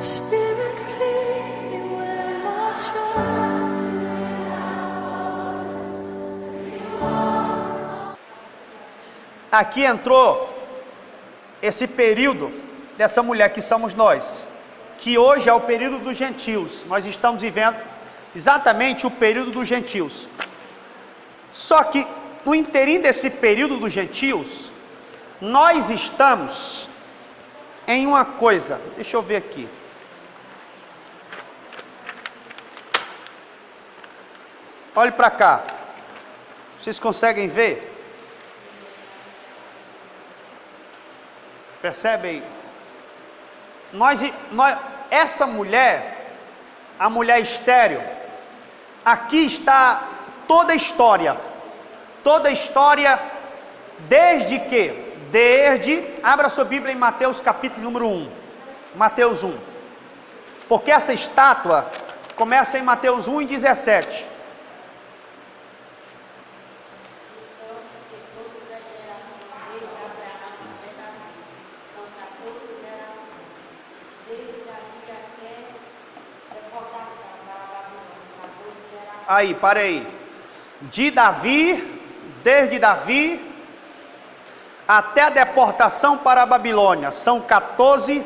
Spirit, lead me where my trust is. Aqui entrou esse período dessa mulher que somos nós, que hoje é o período dos gentios. Nós estamos vivendo exatamente o período dos gentios. Só que no interim desse período dos gentios, nós estamos em uma coisa, deixa eu ver aqui. Olhe para cá. Vocês conseguem ver? Percebem? Essa mulher, a mulher estéril, aqui está toda a história, abra sua Bíblia em Mateus capítulo número 1, Mateus 1, porque essa estátua começa em Mateus 1:17. Aí, parei. De Davi, desde Davi até a deportação para a Babilônia, são 14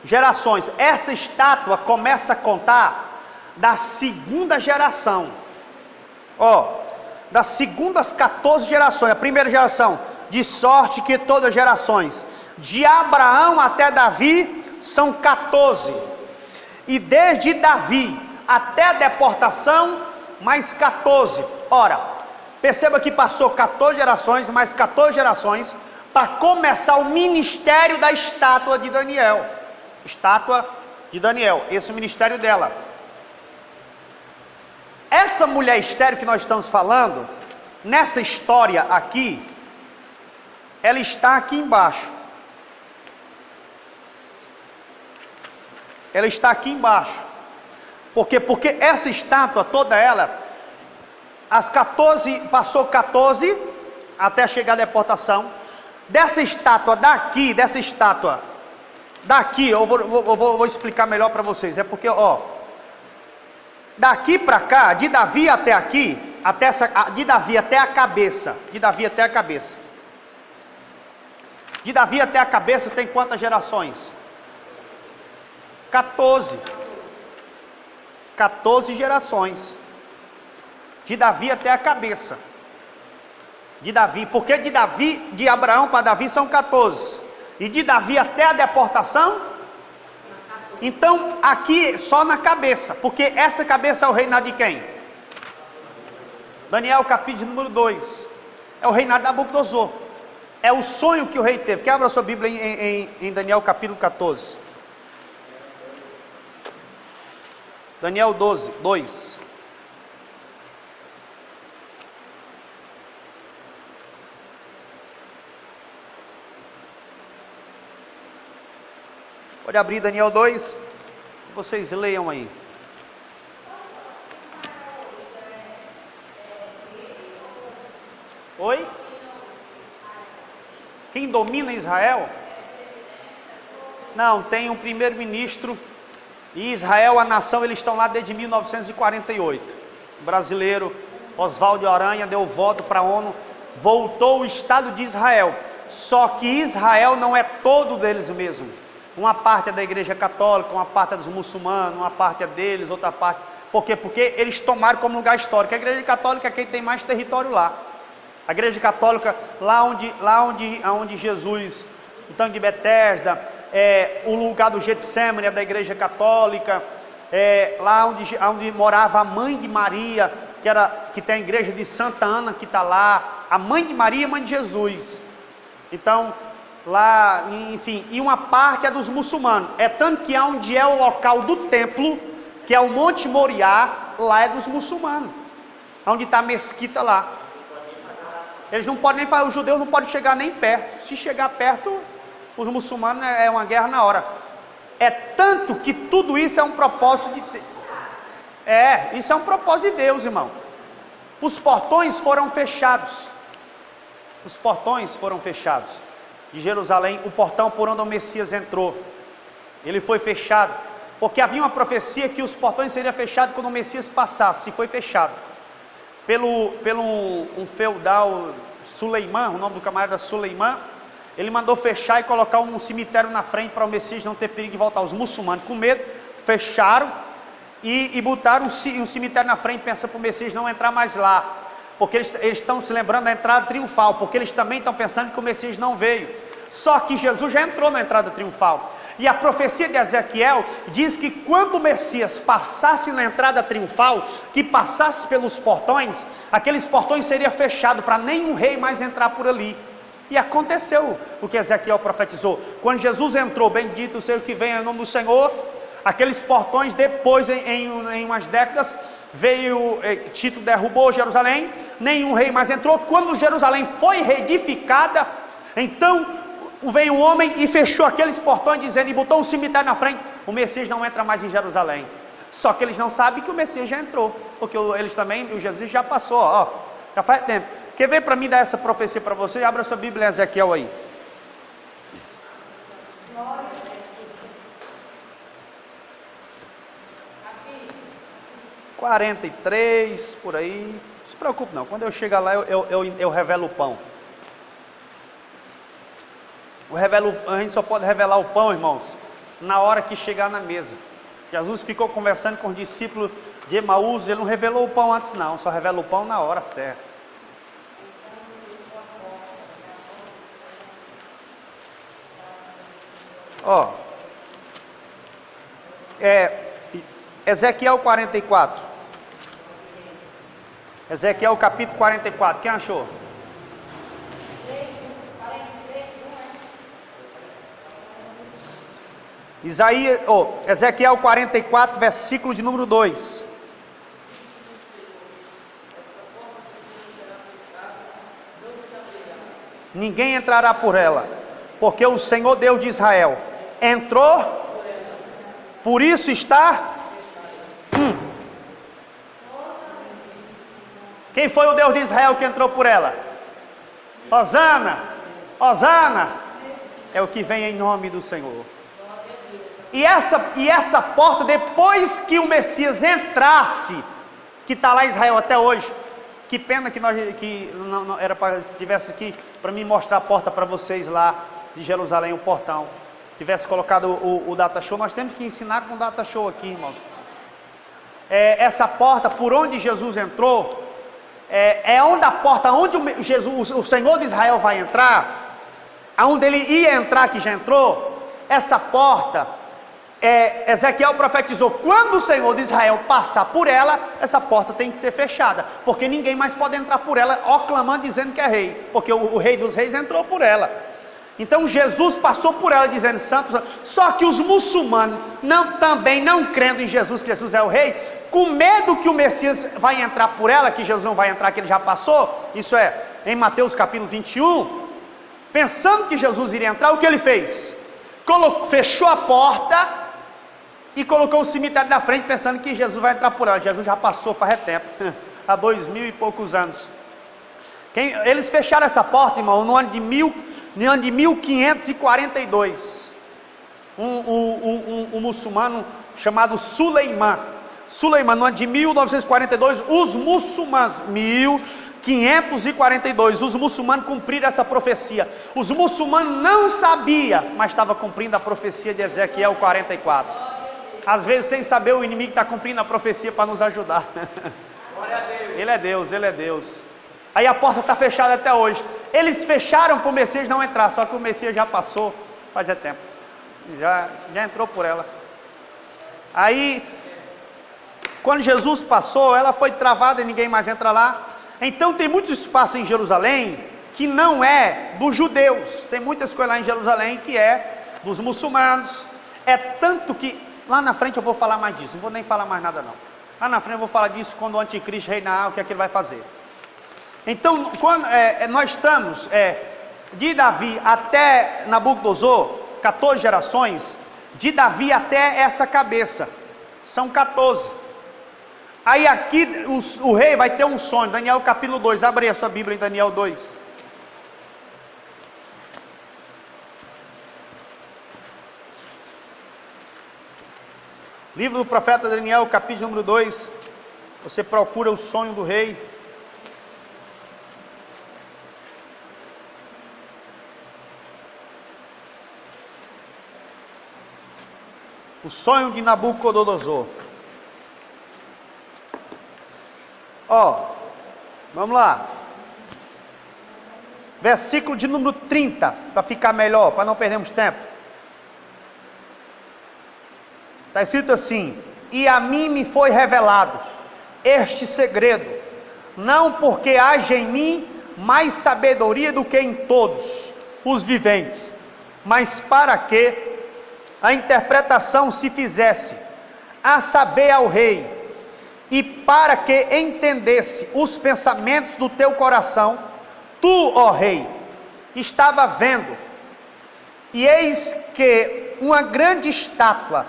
gerações. Essa estátua começa a contar da segunda geração. Das segundas 14 gerações. A primeira geração, de sorte que todas as gerações, de Abraão até Davi, são 14. E desde Davi até a deportação, mais 14. Ora, perceba que passou 14 gerações, mais 14 gerações, para começar o ministério da estátua de Daniel. Estátua de Daniel, esse é o ministério dela. Essa mulher estéril que nós estamos falando, nessa história aqui, ela está aqui embaixo. Ela está aqui embaixo. Por quê? Porque essa estátua, toda ela, passou 14, até chegar a deportação. Dessa estátua daqui, eu vou explicar melhor para vocês. É porque, daqui para cá, de Davi até aqui, de Davi até a cabeça. De Davi até a cabeça tem quantas gerações? 14 gerações. De Davi até a cabeça. De Davi, porque de Abraão para Davi são 14. E de Davi até a deportação, então aqui só na cabeça, porque essa cabeça é o reinado de quem? Daniel capítulo número 2. É o reinado de Nabucodonosor. É o sonho que o rei teve. Quer abrir a sua Bíblia em Daniel capítulo 14. Daniel 2. Pode abrir Daniel 2. Vocês leiam aí. Oi? Quem domina Israel? Não, tem um primeiro-ministro. E Israel, a nação, eles estão lá desde 1948. O brasileiro Oswaldo Aranha deu voto para a ONU, voltou o Estado de Israel. Só que Israel não é todo deles mesmo. Uma parte é da Igreja Católica, uma parte é dos muçulmanos, uma parte é deles, outra parte... Por quê? Porque eles tomaram como lugar histórico. A Igreja Católica é quem tem mais território lá. A Igreja Católica, lá onde Jesus, o tanque de Betesda, o lugar do Getsemane é da Igreja Católica, lá onde morava a mãe de Maria, que tem a igreja de Santa Ana, que está lá, a mãe de Maria, mãe de Jesus. Então, lá, enfim, e uma parte é dos muçulmanos. É tanto que onde é o local do templo, que é o Monte Moriá, lá é dos muçulmanos. Onde está a mesquita lá. Eles não podem nem falar, os judeus não podem chegar nem perto. Se chegar perto, os muçulmanos é uma guerra na hora. É tanto que tudo isso é um propósito de Deus. Isso é um propósito de Deus, irmão. Os portões foram fechados. Os portões foram fechados de Jerusalém, o portão por onde o Messias entrou. Ele foi fechado, porque havia uma profecia que os portões seriam fechados quando o Messias passasse, e foi fechado. Pelo um feudal, Suleiman, o nome do camarada Suleiman, ele mandou fechar e colocar um cemitério na frente para o Messias não ter perigo de voltar. Os muçulmanos, com medo, fecharam e botaram um cemitério na frente, pensando para o Messias não entrar mais lá, porque eles estão se lembrando da entrada triunfal, porque eles também estão pensando que o Messias não veio. Só que Jesus já entrou na entrada triunfal. E a profecia de Ezequiel diz que quando o Messias passasse na entrada triunfal, que passasse pelos portões, aqueles portões seriam fechados para nenhum rei mais entrar por ali. E aconteceu o que Ezequiel profetizou. Quando Jesus entrou, bendito seja o que vem em nome do Senhor, aqueles portões depois, em umas décadas, veio, Tito derrubou Jerusalém, nenhum rei mais entrou. Quando Jerusalém foi reedificada, então veio um homem e fechou aqueles portões, dizendo, e botou um cemitério na frente, o Messias não entra mais em Jerusalém. Só que eles não sabem que o Messias já entrou, porque eles também, o Jesus já passou, ó, já faz tempo. Quer ver para mim dar essa profecia para você? Abra sua Bíblia em Ezequiel aí. 43, por aí. Não se preocupe não, quando eu chegar lá eu revelo o pão. A gente só pode revelar o pão, irmãos, na hora que chegar na mesa. Jesus ficou conversando com os discípulos de Emaús, ele não revelou o pão antes não, só revela o pão na hora certa. Ó, Ezequiel 44. Ezequiel capítulo 44, quem achou? Ezequiel 44, versículo de número 2. Ninguém entrará por ela, porque o Senhor Deus de Israel entrou, por isso está. Quem foi o Deus de Israel que entrou por ela? Hosana, Hosana, é o que vem em nome do Senhor. E essa porta, depois que o Messias entrasse, que está lá em Israel até hoje, que pena que não era para estivesse aqui para me mostrar a porta para vocês lá de Jerusalém, o portão. Tivesse colocado o data show, nós temos que ensinar com o data show aqui, irmãos. Essa porta por onde Jesus entrou, onde a porta, onde o Senhor de Israel vai entrar, aonde ele ia entrar, que já entrou, essa porta, Ezequiel profetizou, quando o Senhor de Israel passar por ela, essa porta tem que ser fechada, porque ninguém mais pode entrar por ela, clamando, dizendo que é rei, porque o rei dos reis entrou por ela. Então Jesus passou por ela dizendo santo, santo. Só que os muçulmanos, também não crendo em Jesus, que Jesus é o rei, com medo que o Messias vai entrar por ela, que Jesus não vai entrar, que ele já passou, isso em Mateus capítulo 21, pensando que Jesus iria entrar, o que ele fez? Fechou a porta e colocou o cemitério na frente, pensando que Jesus vai entrar por ela. Jesus já passou faz tempo, há 2000 e poucos anos. Eles fecharam essa porta, irmão, no ano de 1542. Um muçulmano chamado Suleiman, no ano de 1942, os muçulmanos, 1542, os muçulmanos cumpriram essa profecia. Os muçulmanos não sabiam, mas estavam cumprindo a profecia de Ezequiel 44. Às vezes, sem saber, o inimigo está cumprindo a profecia para nos ajudar. Ele é Deus, Ele é Deus. Aí a porta está fechada até hoje. Eles fecharam para o Messias não entrar, só que o Messias já passou, fazia tempo. Já entrou por ela. Aí, quando Jesus passou, ela foi travada e ninguém mais entra lá. Então tem muitos espaços em Jerusalém que não é dos judeus. Tem muitas coisas lá em Jerusalém que é dos muçulmanos. É tanto que, lá na frente eu vou falar mais disso, não vou nem falar mais nada não. Lá na frente eu vou falar disso quando o anticristo reinar, o que é que ele vai fazer. Então, quando nós estamos de Davi até Nabucodonosor, 14 gerações, de Davi até essa cabeça, são 14. Aí aqui o rei vai ter um sonho, Daniel capítulo 2, abre aí a sua Bíblia em Daniel 2. Livro do profeta Daniel, capítulo número 2. Você procura o sonho do rei. O sonho de Nabucodonosor. Vamos lá. Versículo de número 30, para ficar melhor, para não perdermos tempo. Está escrito assim: e a mim me foi revelado este segredo, não porque haja em mim mais sabedoria do que em todos os viventes, mas para que a interpretação se fizesse, a saber ao rei, e para que entendesse os pensamentos do teu coração. Tu, ó rei, estava vendo, e eis que uma grande estátua,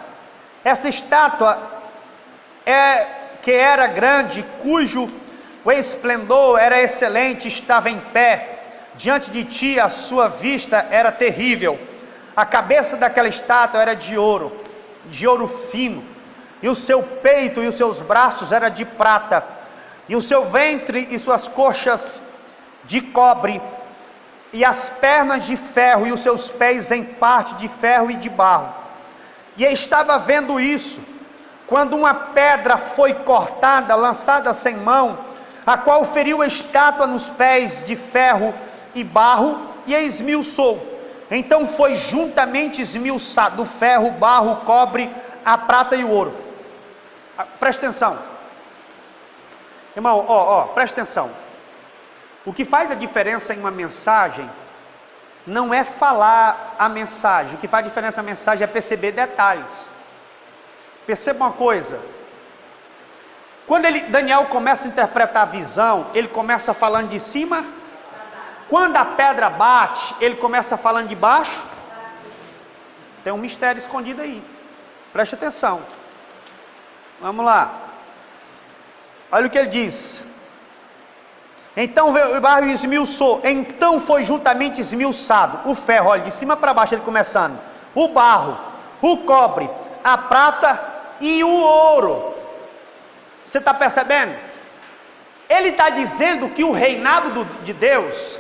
essa estátua que era grande, cujo o esplendor era excelente, estava em pé, diante de ti a sua vista era terrível. A cabeça daquela estátua era de ouro fino, e o seu peito e os seus braços era de prata, e o seu ventre e suas coxas de cobre, e as pernas de ferro, e os seus pés em parte de ferro e de barro. E eu estava vendo isso, quando uma pedra foi cortada, lançada sem mão, a qual feriu a estátua nos pés de ferro e barro, e a esmiuçou. Então foi juntamente esmiuçado o ferro, o barro, o cobre, a prata e o ouro. Presta atenção. Irmão, presta atenção. O que faz a diferença em uma mensagem não é falar a mensagem. O que faz a diferença na mensagem é perceber detalhes. Perceba uma coisa. Quando Daniel começa a interpretar a visão, ele começa falando de cima. Quando a pedra bate, ele começa falando de baixo. Tem um mistério escondido aí. Preste atenção. Vamos lá. Olha o que ele diz. Então o barro esmiuçou. Então foi juntamente esmiuçado o ferro. Olha, de cima para baixo ele começando. O barro, o cobre, a prata e o ouro. Você está percebendo? Ele está dizendo que o reinado de Deus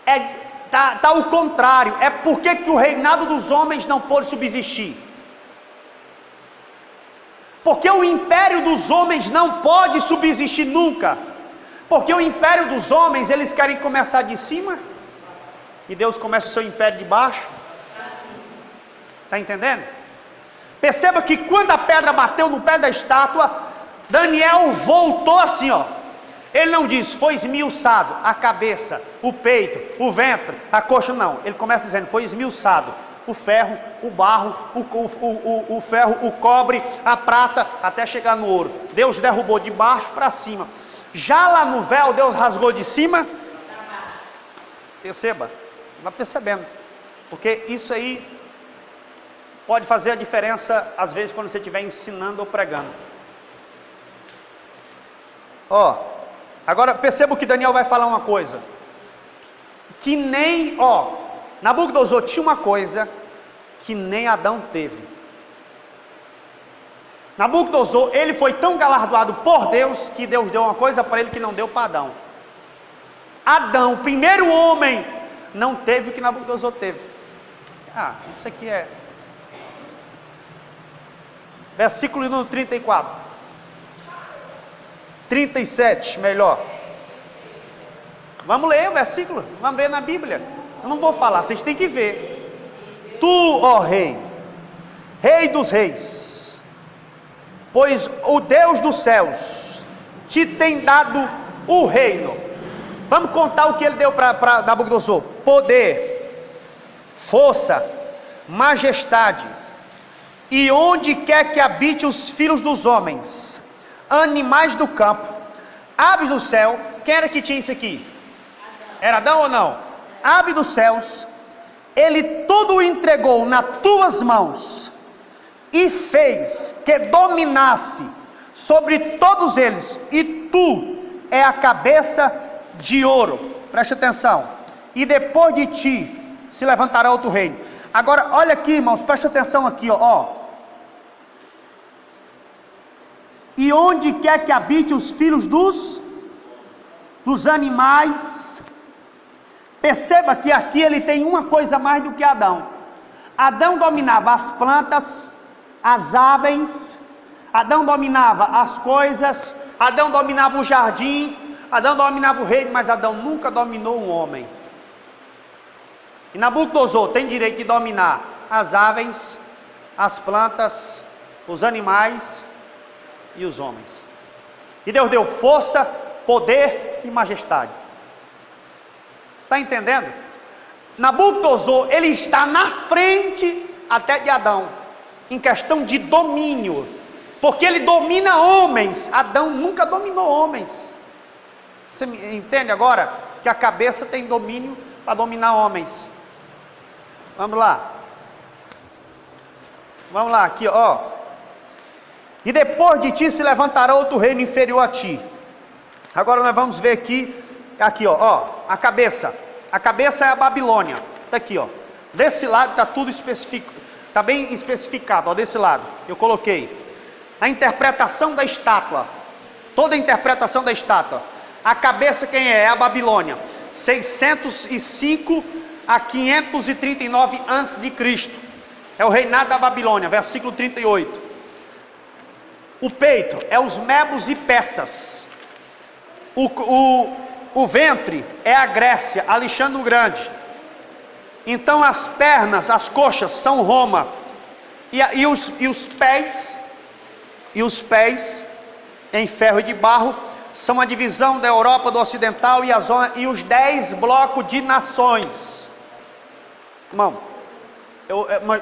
está ao contrário. É porque que o reinado dos homens não pôde subsistir. Porque o império dos homens não pode subsistir nunca. Porque o império dos homens, eles querem começar de cima, e Deus começa o seu império de baixo. Está entendendo? Perceba que quando a pedra bateu no pé da estátua, Daniel voltou assim, Ele não diz, foi esmiuçado a cabeça, o peito, o ventre, a coxa, não. Ele começa dizendo, foi esmiuçado o ferro, o barro, o ferro, o cobre, a prata, até chegar no ouro. Deus derrubou de baixo para cima. Já lá no véu, Deus rasgou de cima. Perceba, vai percebendo. Porque isso aí pode fazer a diferença, às vezes, quando você estiver ensinando ou pregando. Agora perceba que Daniel vai falar uma coisa. Que nem, Nabucodonosor tinha uma coisa que nem Adão teve. Nabucodonosor, ele foi tão galardoado por Deus, que Deus deu uma coisa para ele que não deu para Adão. Adão, o primeiro homem, não teve o que Nabucodonosor teve. Isso aqui é... Versículo número 34. 37, melhor. Vamos ler o versículo, vamos ler na Bíblia. Eu não vou falar, vocês têm que ver. Tu, ó rei, rei dos reis, pois o Deus dos céus te tem dado o reino. Vamos contar o que ele deu para Nabucodonosor: poder, força, majestade, e onde quer que habite os filhos dos homens, animais do campo, aves do céu. Quem era que tinha isso aqui? Era Adão ou não? Ave dos céus, ele tudo entregou nas tuas mãos, e fez que dominasse sobre todos eles, e tu é a cabeça de ouro. Preste atenção. E depois de ti se levantará outro reino. Agora olha aqui, irmãos, preste atenção aqui, e onde quer que habite os filhos dos animais. Perceba que aqui ele tem uma coisa mais do que Adão. Adão dominava as plantas, as aves, Adão dominava as coisas, Adão dominava o jardim, Adão dominava o reino, mas Adão nunca dominou um homem. E Nabucodonosor tem direito de dominar as aves, as plantas, os animais e os homens. E Deus deu força, poder e majestade. Está entendendo? Nabucodonosor, ele está na frente até de Adão, em questão de domínio, porque ele domina homens. Adão nunca dominou homens. Você entende agora que a cabeça tem domínio para dominar homens? Vamos lá. Vamos lá, aqui, ó. E depois de ti se levantará outro reino inferior a ti. Agora nós vamos ver aqui, ó, a cabeça. A cabeça é a Babilônia. Está aqui, ó. Desse lado está tudo especificado. Está bem especificado, ó, desse lado. Eu coloquei. A interpretação da estátua. Toda a interpretação da estátua. A cabeça quem é? É a Babilônia. 605 a 539 a.C. É o reinado da Babilônia, versículo 38. O peito é os Medos e Persas. O ventre é a Grécia, Alexandre o Grande. Então as pernas, as coxas são Roma. E os pés em ferro e de barro são a divisão da Europa do Ocidental e os 10 blocos de nações. Irmão,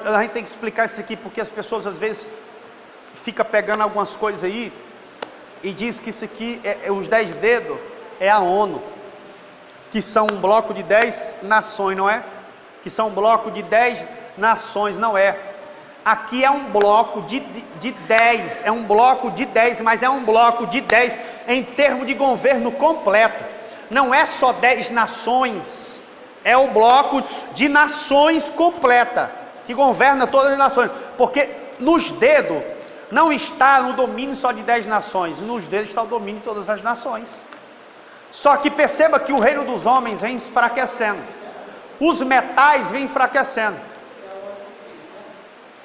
a gente tem que explicar isso aqui porque as pessoas às vezes ficam pegando algumas coisas aí e diz que isso aqui, os 10 dedos, é a ONU, que são um bloco de 10 nações, não é? Que são um bloco de 10 nações, não é? Aqui é um bloco de 10, é um bloco de 10, mas é um bloco de 10 em termos de governo completo. Não é só 10 nações, é o bloco de nações completa, que governa todas as nações. Porque nos dedos não está no domínio só de 10 nações, nos dedos está o domínio de todas as nações. Só que perceba que o reino dos homens vem enfraquecendo, os metais vêm enfraquecendo,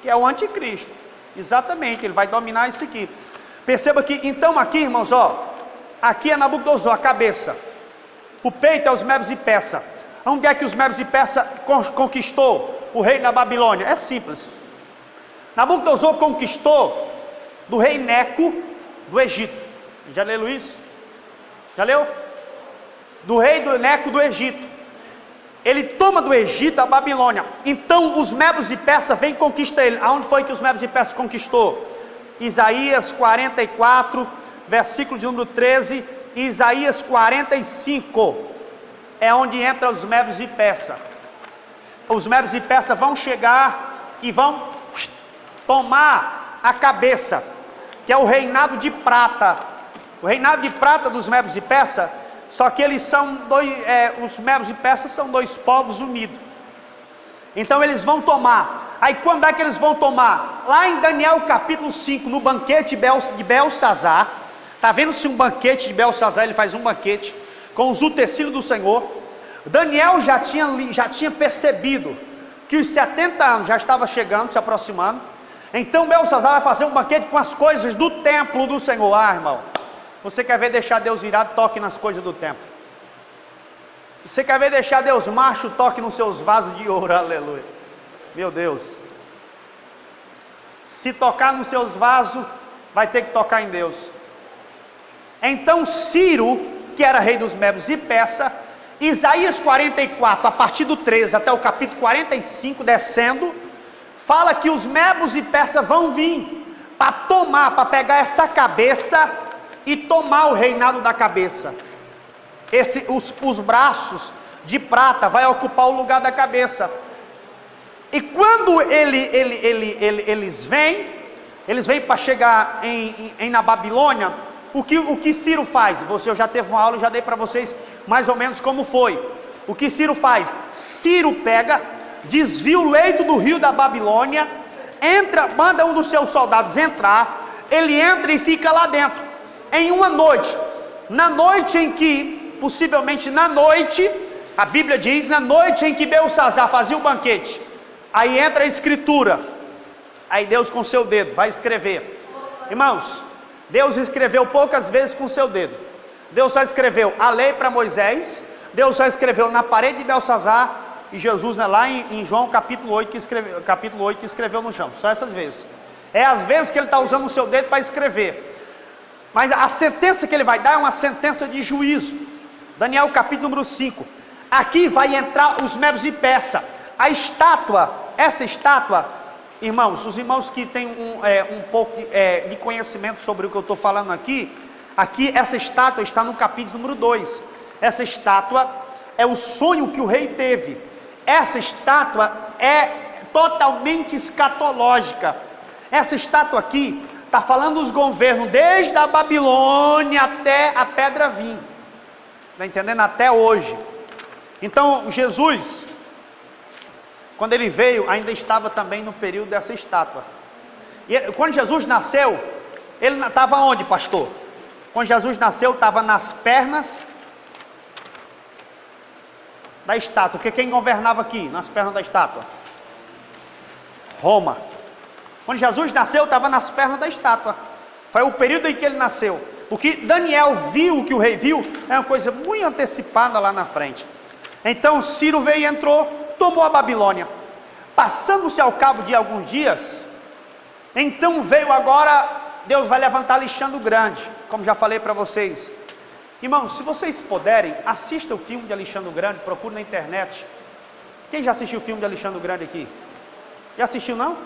que é o anticristo, exatamente, ele vai dominar isso aqui. Perceba que, então aqui irmãos, ó, aqui é Nabucodonosor, a cabeça, o peito é os Medos e Persas. Onde é que os Medos e Persas conquistou o reino da Babilônia? É simples, Nabucodonosor conquistou do rei Neco do Egito. Já leu isso? Já leu? Do rei do Neco do Egito. Ele toma do Egito a Babilônia. Então os Medos e Persas vêm e conquistam ele. Aonde foi que os Medos e Persas conquistou? Isaías 44, versículo de número 13. Isaías 45 é onde entra os Medos e Persas. Os Medos e Persas vão chegar e vão tomar a cabeça, que é o reinado de prata. O reinado de prata dos Medos e Persas. Só que eles são os Medos e Persas são dois povos unidos. Então eles vão tomar. Aí quando é que eles vão tomar? Lá em Daniel capítulo 5, no banquete de Belsazar. Está vendo-se um banquete de Belsazar? Ele faz um banquete com os utensílios do Senhor. Daniel já tinha percebido que os 70 anos já estavam chegando, se aproximando. Então Belsazar vai fazer um banquete com as coisas do templo do Senhor. Ah, irmão, você quer ver deixar Deus irado? Toque nas coisas do templo. Você quer ver deixar Deus macho? Toque nos seus vasos de ouro, aleluia. Meu Deus. Se tocar nos seus vasos, vai ter que tocar em Deus. Então Ciro, que era rei dos Medos e Persas, Isaías 44, a partir do 13 até o capítulo 45, descendo, fala que os Medos e Persas vão vir para tomar, para pegar essa cabeça e tomar o reinado da cabeça. Os braços de prata vai ocupar o lugar da cabeça. E quando eles vêm para chegar na Babilônia, o que Ciro faz? Eu já teve uma aula, eu já dei para vocês mais ou menos como foi. O que Ciro faz? Ciro pega, desvia o leito do rio da Babilônia, manda um dos seus soldados entrar, ele entra e fica lá dentro, em uma noite. Na noite em que, possivelmente na noite, a Bíblia diz, na noite em que Belsazar fazia o banquete, aí entra a escritura, aí Deus com seu dedo vai escrever. Irmãos, Deus escreveu poucas vezes com seu dedo. Deus só escreveu a lei para Moisés, Deus só escreveu na parede de Belsazar, e Jesus, né, lá em João capítulo 8 que escreveu no chão. Só essas vezes. É as vezes que ele está usando o seu dedo para escrever. Mas a sentença que ele vai dar é uma sentença de juízo. Daniel capítulo número 5. Aqui vai entrar os Medos e Persa. A estátua, essa estátua, irmãos, os irmãos que têm um pouco de conhecimento sobre o que eu estou falando aqui, essa estátua está no capítulo número 2. Essa estátua é o sonho que o rei teve. Essa estátua é totalmente escatológica. Essa estátua aqui está falando dos governos desde a Babilônia até a pedra vinho. Está entendendo? Até hoje. Então Jesus, quando ele veio, ainda estava também no período dessa estátua. E quando Jesus nasceu, ele estava onde, pastor? Quando Jesus nasceu, estava nas pernas da estátua. Porque quem governava aqui, nas pernas da estátua? Roma. Quando Jesus nasceu, estava nas pernas da estátua. Foi o período em que ele nasceu. Porque Daniel viu o que o rei viu, é uma coisa muito antecipada lá na frente. Então Ciro veio e entrou, tomou a Babilônia. Passando-se ao cabo de alguns dias, então veio agora, Deus vai levantar Alexandre o Grande, como já falei para vocês. Irmãos, se vocês puderem, assista o filme de Alexandre o Grande, procure na internet. Quem já assistiu o filme de Alexandre o Grande aqui? Já assistiu, não?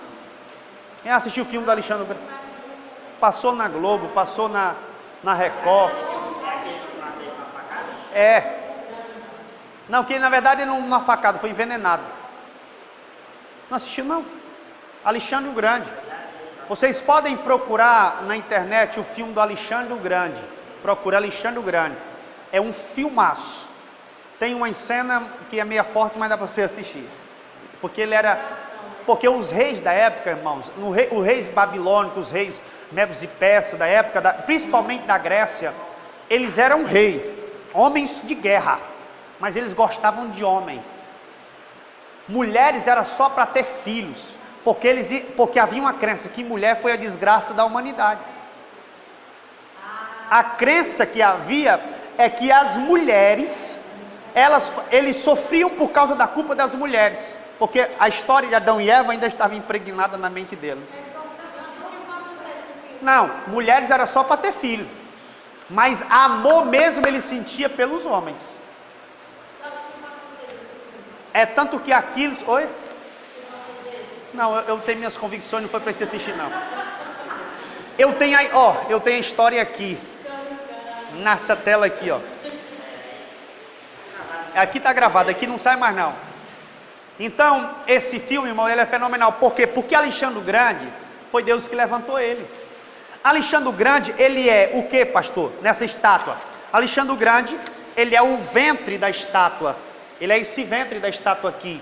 Quem assistiu o filme do Alexandre o Grande? Passou na Globo, passou na Record. Não, que na verdade não uma facada, foi envenenado. Não assistiu, não? Alexandre o Grande. Vocês podem procurar na internet o filme do Alexandre o Grande. Procura Alexandre o Grande. É um filmaço. Tem uma cena que é meio forte, mas dá para você assistir. Porque os reis da época, irmãos, os reis babilônicos, os reis Medos e Persa da época, principalmente da Grécia, eles eram homens de guerra, mas eles gostavam de homem. Mulheres era só para ter filhos, porque havia uma crença que mulher foi a desgraça da humanidade. A crença que havia é que as mulheres, eles sofriam por causa da culpa das mulheres, porque a história de Adão e Eva ainda estava impregnada na mente deles. Não, mulheres era só para ter filho, mas amor mesmo ele sentia pelos homens. É tanto que Aquiles... Oi? Não, eu tenho minhas convicções, não foi para você assistir, não. Eu tenho a história aqui. Nessa tela aqui, ó. Aqui está gravado, aqui não sai mais não. Então, esse filme, irmão, ele é fenomenal. Por quê? Porque Alexandre o Grande, foi Deus que levantou ele. Alexandre o Grande, ele é o que, pastor? Nessa estátua. Alexandre o Grande, ele é o ventre da estátua. Ele é esse ventre da estátua aqui.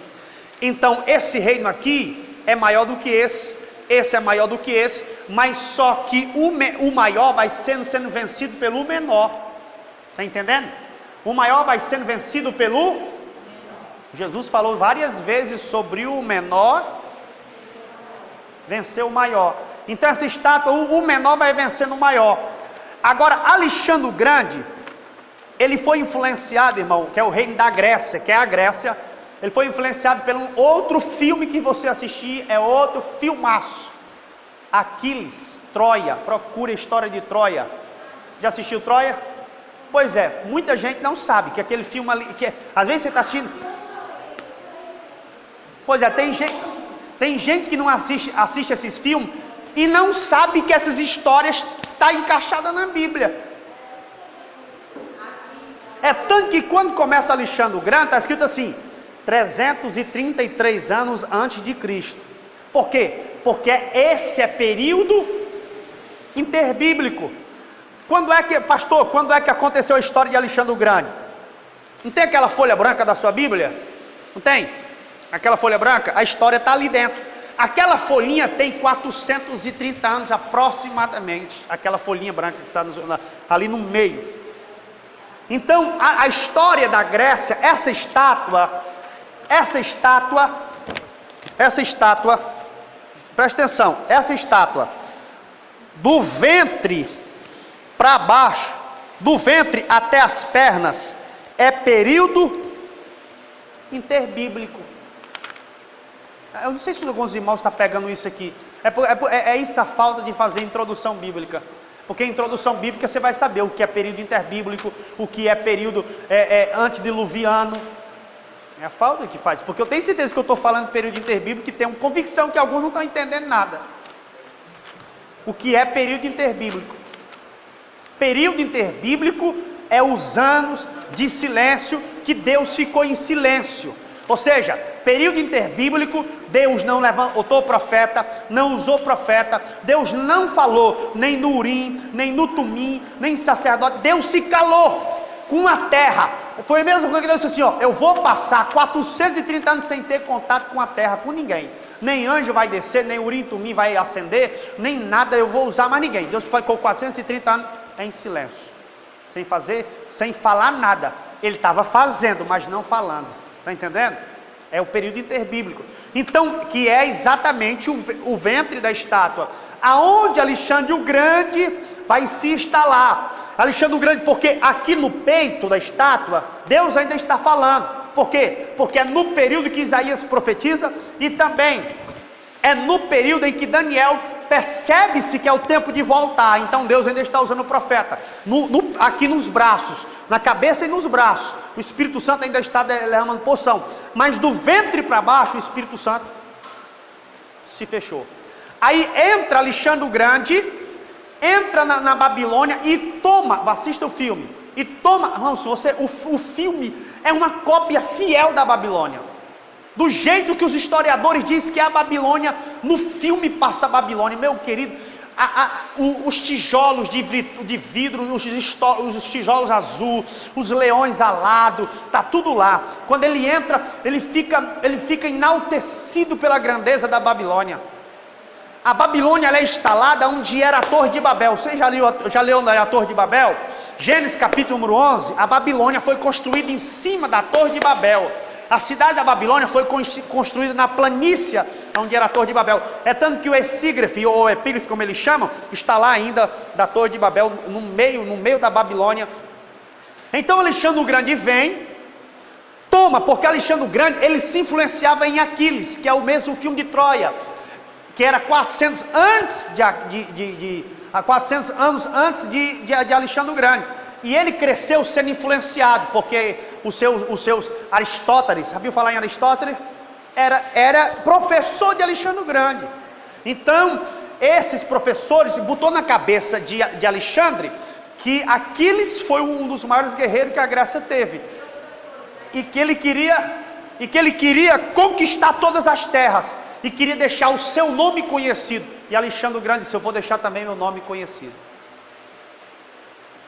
Então, esse reino aqui é maior do que esse é maior do que esse, mas só que o maior vai sendo vencido pelo menor. Está entendendo? O maior vai sendo vencido pelo... Jesus falou várias vezes sobre o menor vencer o maior. Então essa estátua, o menor vai vencendo o maior. Agora, Alexandre o Grande, ele foi influenciado, irmão, que é o reino da Grécia, que é a Grécia. Ele foi influenciado por um outro filme que você assistir, é outro filmaço. Aquiles, Troia, procura a história de Troia. Já assistiu Troia? Pois é, muita gente não sabe que aquele filme ali, às vezes você está assistindo... Pois é, tem gente que não assiste esses filmes e não sabe que essas histórias estão encaixadas na Bíblia. É tanto que quando começa Alexandre o Grande, está escrito assim, 333 anos antes de Cristo. Por quê? Porque esse é período interbíblico. Pastor, quando é que aconteceu a história de Alexandre o Grande? Não tem aquela folha branca da sua Bíblia? Não tem? Aquela folha branca? A história está ali dentro. Aquela folhinha tem 430 anos aproximadamente. Aquela folhinha branca que está ali no meio. Então, a história da Grécia, essa estátua, presta atenção, essa estátua, do ventre para baixo, do ventre até as pernas, é período interbíblico. Eu não sei se alguns irmãos estão pegando isso aqui. É isso a falta de fazer introdução bíblica. Porque introdução bíblica você vai saber o que é período interbíblico, o que é período antediluviano. É a falta que faz. Porque eu tenho certeza que eu estou falando de período interbíblico e tenho convicção que alguns não estão entendendo nada. O que é período interbíblico? Período interbíblico é os anos de silêncio que Deus ficou em silêncio. Ou seja, período interbíblico, Deus não levantou profeta, não usou profeta, Deus não falou nem no Urim, nem no Tumim, nem sacerdote, Deus se calou com a terra. Foi a mesma coisa que Deus disse assim, ó, eu vou passar 430 anos sem ter contato com a terra, com ninguém. Nem anjo vai descer, nem Urim, Tumim vai acender, nem nada eu vou usar mais ninguém. Deus ficou 430 anos em silêncio, sem fazer, sem falar nada. Ele estava fazendo, mas não falando. Está entendendo? É o período interbíblico. Então, que é exatamente o ventre da estátua, aonde Alexandre o Grande vai se instalar. Alexandre o Grande, porque aqui no peito da estátua, Deus ainda está falando. Por quê? Porque é no período que Isaías profetiza e também é no período em que Daniel percebe-se que é o tempo de voltar. Então Deus ainda está usando o profeta aqui nos braços, na cabeça e nos braços. O Espírito Santo ainda está derramando porção, mas do ventre para baixo o Espírito Santo se fechou. Aí entra Alexandre o Grande, entra na Babilônia e toma, assista o filme, e toma, irmãos, o filme é uma cópia fiel da Babilônia. Do jeito que os historiadores dizem que é a Babilônia, no filme passa a Babilônia, meu querido, os tijolos de vidro, os tijolos azul, os leões alados, está tudo lá. Quando ele entra, ele fica enaltecido pela grandeza da Babilônia. A Babilônia ela é instalada onde era a Torre de Babel. Você já leu onde era a Torre de Babel? Gênesis capítulo número 11, a Babilônia foi construída em cima da Torre de Babel. A cidade da Babilônia foi construída na planície onde era a Torre de Babel. É tanto que o Esígrafe, ou Epígrafe, como eles chamam, está lá ainda da Torre de Babel, no meio da Babilônia. Então Alexandre o Grande vem, toma, porque Alexandre o Grande, ele se influenciava em Aquiles, que é o mesmo filme de Troia, que era 400 anos antes de Alexandre o Grande. E ele cresceu sendo influenciado, porque os seus Aristóteles, sabia falar em Aristóteles? Era professor de Alexandre o Grande. Então, esses professores botou na cabeça de Alexandre que Aquiles foi um dos maiores guerreiros que a Grécia teve. E que ele queria conquistar todas as terras. E queria deixar o seu nome conhecido. E Alexandre o Grande disse, eu vou deixar também meu nome conhecido.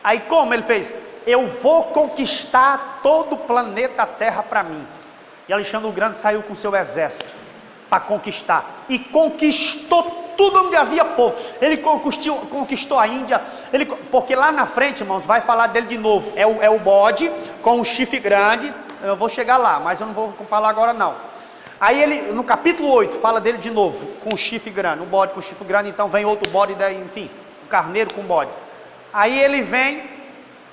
Aí como ele fez? Eu vou conquistar todo o planeta Terra para mim. E Alexandre o Grande saiu com seu exército para conquistar. E conquistou tudo onde havia povo. Ele conquistou a Índia. Porque lá na frente, irmãos, vai falar dele de novo. É o bode com um chifre grande. Eu vou chegar lá, mas eu não vou falar agora não. Aí ele, no capítulo 8, fala dele de novo, com o chifre grande. Um bode com chifre grande, então vem outro bode, enfim, um carneiro com bode. Aí ele vem,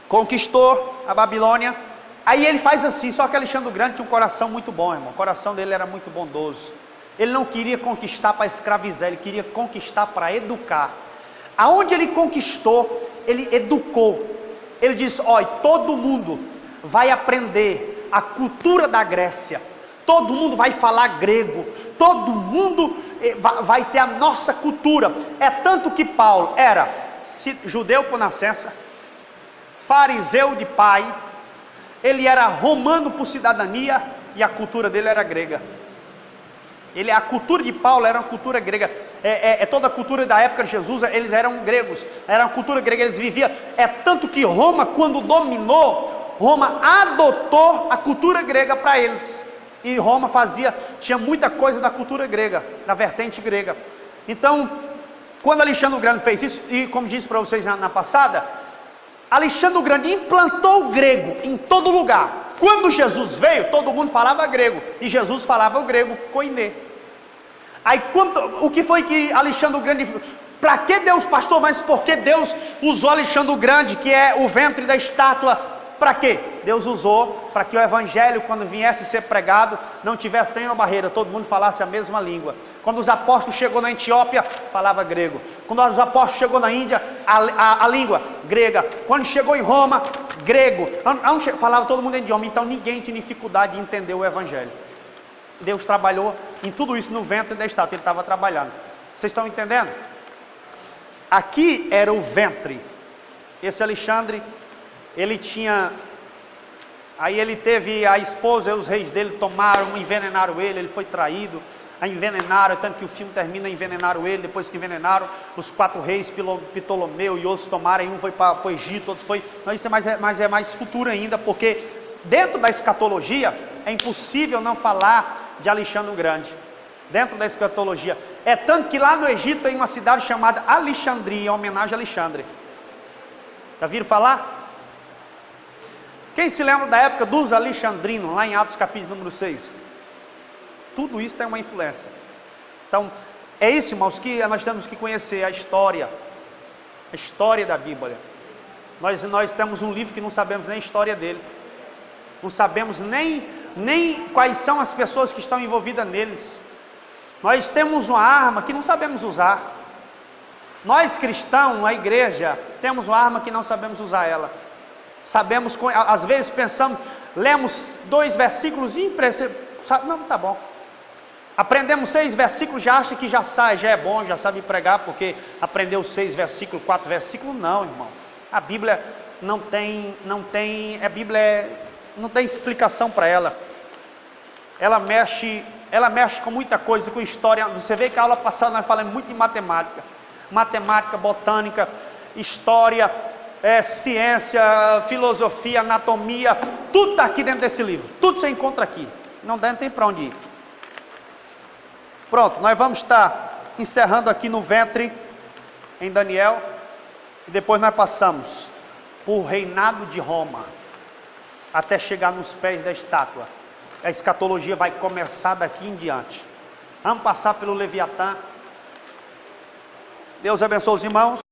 conquistou a Babilônia, aí ele faz assim, só que Alexandre o Grande tinha um coração muito bom, irmão, o coração dele era muito bondoso. Ele não queria conquistar para escravizar, ele queria conquistar para educar. Aonde ele conquistou, ele educou. Ele disse, olha, todo mundo vai aprender a cultura da Grécia, todo mundo vai falar grego, todo mundo vai ter a nossa cultura. É tanto que Paulo era judeu por nascença, fariseu de pai, ele era romano por cidadania e a cultura dele era grega. A cultura de Paulo era uma cultura grega. Toda a cultura da época de Jesus, eles eram gregos, era uma cultura grega, eles viviam. É tanto que Roma, quando dominou, Roma adotou a cultura grega para eles. E Roma tinha muita coisa da cultura grega, da vertente grega. Então, quando Alexandre o Grande fez isso, e como disse para vocês na passada, Alexandre o Grande implantou o grego em todo lugar. Quando Jesus veio, todo mundo falava grego, e Jesus falava o grego koiné. Aí, o que foi que Alexandre o Grande... Para que Deus, pastor, mas por que Deus usou Alexandre o Grande, que é o ventre da estátua? Para quê? Deus usou para que o evangelho, quando viesse ser pregado, não tivesse nenhuma barreira, todo mundo falasse a mesma língua. Quando os apóstolos chegou na Etiópia, falava grego. Quando os apóstolos chegou na Índia, a língua grega. Quando chegou em Roma, grego. Falava todo mundo em idioma, então ninguém tinha dificuldade de entender o evangelho. Deus trabalhou em tudo isso no ventre da estátua, ele estava trabalhando. Vocês estão entendendo? Aqui era o ventre. Esse Alexandre, ele tinha... Aí ele teve a esposa e os reis dele tomaram, envenenaram ele foi traído, envenenaram, tanto que o filme termina, envenenaram ele, depois que envenenaram, os 4 reis, Ptolomeu e outros tomaram, um foi para o Egito, outros foi... Não, isso é mais futuro ainda, porque dentro da escatologia, é impossível não falar de Alexandre o Grande. Dentro da escatologia. É tanto que lá no Egito tem uma cidade chamada Alexandria, em homenagem a Alexandre. Já viram falar? Quem se lembra da época dos alexandrinos, lá em Atos capítulo número 6? Tudo isso tem uma influência. Então, é isso, irmãos, que nós temos que conhecer a história da Bíblia. Nós temos um livro que não sabemos nem a história dele. Não sabemos nem quais são as pessoas que estão envolvidas neles. Nós temos uma arma que não sabemos usar. Nós cristãos, a igreja, temos uma arma que não sabemos usar ela. Sabemos, às vezes pensamos, lemos 2 versículos e não, tá bom. Aprendemos 6 versículos, já acha que já é bom, já sabe pregar, porque aprendeu 6 versículos, 4 versículos. Não, irmão. A Bíblia não tem explicação para ela. Ela mexe com muita coisa, com história. Você vê que a aula passada nós falamos muito de matemática, botânica, história, ciência, filosofia, anatomia, tudo está aqui dentro desse livro, tudo você encontra aqui, não tem para onde ir. Pronto, nós vamos estar encerrando aqui no ventre, em Daniel, e depois nós passamos por reinado de Roma, até chegar nos pés da estátua. A escatologia vai começar daqui em diante. Vamos passar pelo Leviatã. Deus abençoe os irmãos.